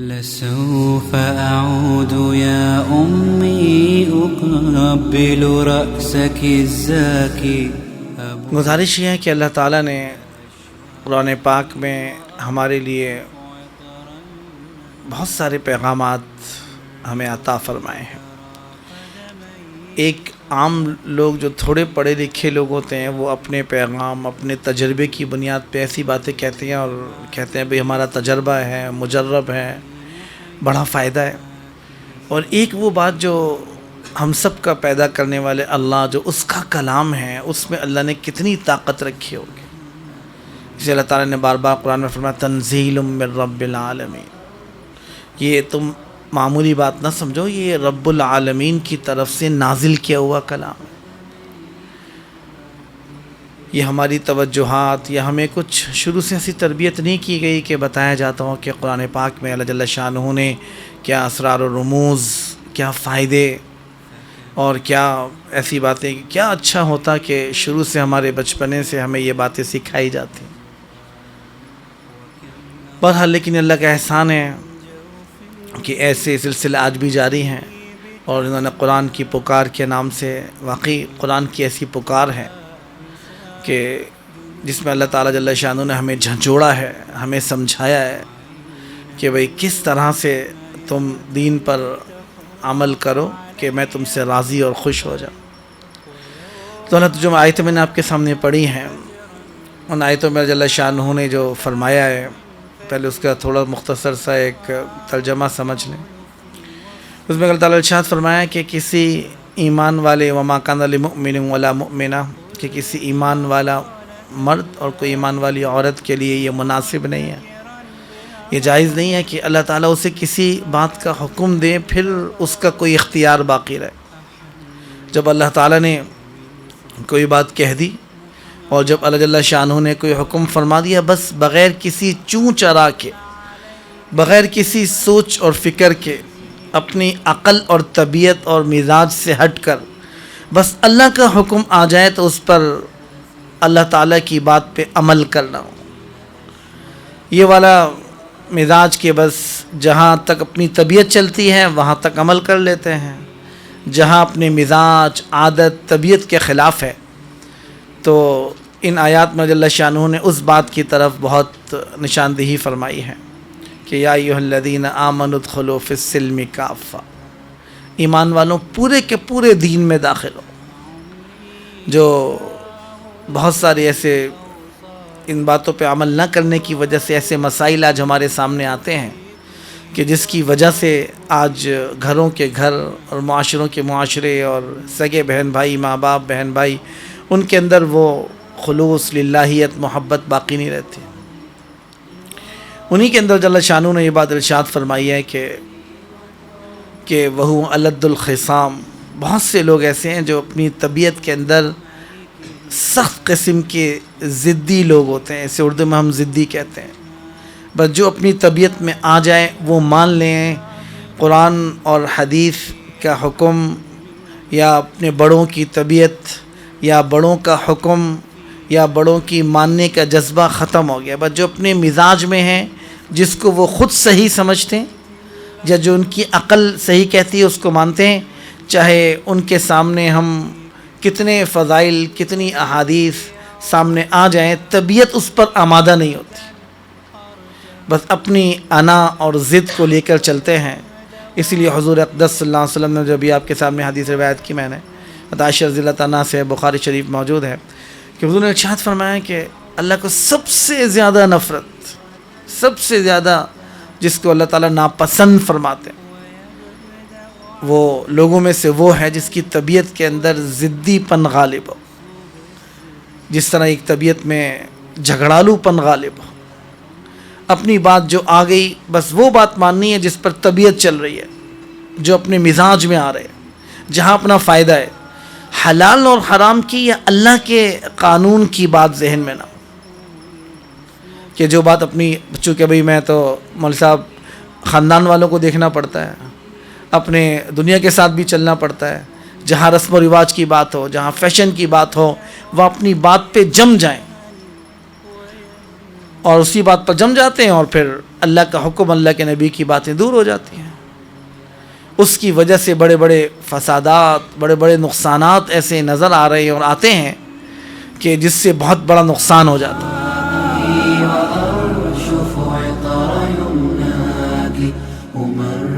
لسوف أعود يا أمي أقبل رأسك الزاكي. گزارش یہ ہے کہ اللہ تعالیٰ نے قرآن پاک میں ہمارے لیے بہت سارے پیغامات ہمیں عطا فرمائے ہیں. ایک عام لوگ جو تھوڑے پڑھے لکھے لوگ ہوتے ہیں وہ اپنے پیغام اپنے تجربے کی بنیاد پہ ایسی باتیں کہتے ہیں اور کہتے ہیں بھئی ہمارا تجربہ ہے، مجرب ہے، بڑا فائدہ ہے. اور ایک وہ بات جو ہم سب کا پیدا کرنے والے اللہ، جو اس کا کلام ہے، اس میں اللہ نے کتنی طاقت رکھی ہوگی. جسے اللہ تعالیٰ نے بار بار قرآن میں فرمایا تنزیل من رب العالمین. یہ تم معمولی بات نہ سمجھو، یہ رب العالمین کی طرف سے نازل کیا ہوا کلام ہے. یہ ہماری توجہات یا ہمیں کچھ شروع سے ایسی تربیت نہیں کی گئی کہ بتایا جاتا ہو کہ قرآن پاک میں اللہ جل شانہ نے کیا اسرار و رموز، کیا فائدے اور کیا ایسی باتیں. کیا اچھا ہوتا کہ شروع سے ہمارے بچپنے سے ہمیں یہ باتیں سکھائی جاتی. بہرحال لیکن اللہ کا احسان ہے کہ ایسے سلسلے آج بھی جاری ہیں اور انہوں نے قرآن کی پکار کے نام سے، واقعی قرآن کی ایسی پکار ہے کہ جس میں اللہ تعالیٰ جل شانہ نے ہمیں جھنجھوڑا ہے، ہمیں سمجھایا ہے کہ بھئی کس طرح سے تم دین پر عمل کرو کہ میں تم سے راضی اور خوش ہو جاؤں. تو اللہ جو آیتیں میں نے آپ کے سامنے پڑھی ہیں، ان آیتوں میں جل شانہ نے جو فرمایا ہے، پہلے اس کا تھوڑا مختصر سا ایک ترجمہ سمجھ لیں. اس میں اللہ تعالیٰ ارشاد فرمایا کہ کسی ایمان والے وما کان لمؤمن ولا مؤمنہ، کہ کسی ایمان والا مرد اور کوئی ایمان والی عورت کے لیے یہ مناسب نہیں ہے، یہ جائز نہیں ہے کہ اللہ تعالیٰ اسے کسی بات کا حکم دے پھر اس کا کوئی اختیار باقی رہے. جب اللہ تعالیٰ نے کوئی بات کہہ دی اور جب اللہ جل شانہ نے کوئی حکم فرما دیا، بس بغیر کسی چوں چرا کے، بغیر کسی سوچ اور فکر کے، اپنی عقل اور طبیعت اور مزاج سے ہٹ کر بس اللہ کا حکم آ جائے تو اس پر اللہ تعالیٰ کی بات پہ عمل کرنا ہو. یہ والا مزاج کے بس جہاں تک اپنی طبیعت چلتی ہے وہاں تک عمل کر لیتے ہیں، جہاں اپنے مزاج، عادت، طبیعت کے خلاف ہے تو ان آیات میں جل شانہ نے اس بات کی طرف بہت نشاندہی فرمائی ہے کہ یا ایھا الذین آمنوا ادخلوا فی السلم کافہ، ایمان والوں پورے کے پورے دین میں داخل ہو. جو بہت سارے ایسے ان باتوں پہ عمل نہ کرنے کی وجہ سے ایسے مسائل آج ہمارے سامنے آتے ہیں کہ جس کی وجہ سے آج گھروں کے گھر اور معاشروں کے معاشرے اور سگے بہن بھائی، ماں باپ، بہن بھائی، ان کے اندر وہ خلوص، للہیت، محبت باقی نہیں رہتی. انہی کے اندر جل شانہ نے یہ بات ارشاد فرمائی ہے کہ وہو الد الخصام. بہت سے لوگ ایسے ہیں جو اپنی طبیعت کے اندر سخت قسم کے ضدی لوگ ہوتے ہیں، اسے اردو میں ہم ضدی کہتے ہیں. بس جو اپنی طبیعت میں آ جائے وہ مان لیں قرآن اور حدیث کا حکم یا اپنے بڑوں کی طبیعت یا بڑوں کا حکم یا بڑوں کی ماننے کا جذبہ ختم ہو گیا. بس جو اپنے مزاج میں ہیں، جس کو وہ خود صحیح سمجھتے ہیں یا جو ان کی عقل صحیح کہتی ہے اس کو مانتے ہیں، چاہے ان کے سامنے ہم کتنے فضائل، کتنی احادیث سامنے آ جائیں، طبیعت اس پر آمادہ نہیں ہوتی. بس اپنی انا اور ضد کو لے کر چلتے ہیں. اسی لیے حضور اقدس صلی اللہ علیہ وسلم نے جو بھی آپ کے سامنے حدیث روایت کی، میں نے عائشہ رضی اللہ تعالیٰ سے بخاری شریف موجود ہے کہ حضور نے ارشاد فرمایا کہ اللہ کو سب سے زیادہ نفرت، سب سے زیادہ جس کو اللہ تعالیٰ ناپسند فرماتے ہیں، وہ لوگوں میں سے وہ ہے جس کی طبیعت کے اندر ضدی پن غالب ہو. جس طرح ایک طبیعت میں جھگڑالو پن غالب ہو، اپنی بات جو آ گئی بس وہ بات ماننی ہے جس پر طبیعت چل رہی ہے، جو اپنے مزاج میں آ رہے ہیں، جہاں اپنا فائدہ ہے. حلال اور حرام کی یا اللہ کے قانون کی بات ذہن میں نہ ہو کہ جو بات اپنی، چونکہ بھئی میں تو مولوی صاحب خاندان والوں کو دیکھنا پڑتا ہے، اپنے دنیا کے ساتھ بھی چلنا پڑتا ہے. جہاں رسم و رواج کی بات ہو، جہاں فیشن کی بات ہو، وہ اپنی بات پہ جم جائیں. اور اسی بات پر جم جاتے ہیں، اور پھر اللہ کا حکم، اللہ کے نبی کی باتیں دور ہو جاتی ہیں. اس کی وجہ سے بڑے بڑے فسادات، بڑے بڑے نقصانات ایسے نظر آ رہے ہیں اور آتے ہیں کہ جس سے بہت بڑا نقصان ہو جاتا ہے. وأرشف عطر يمناك أمر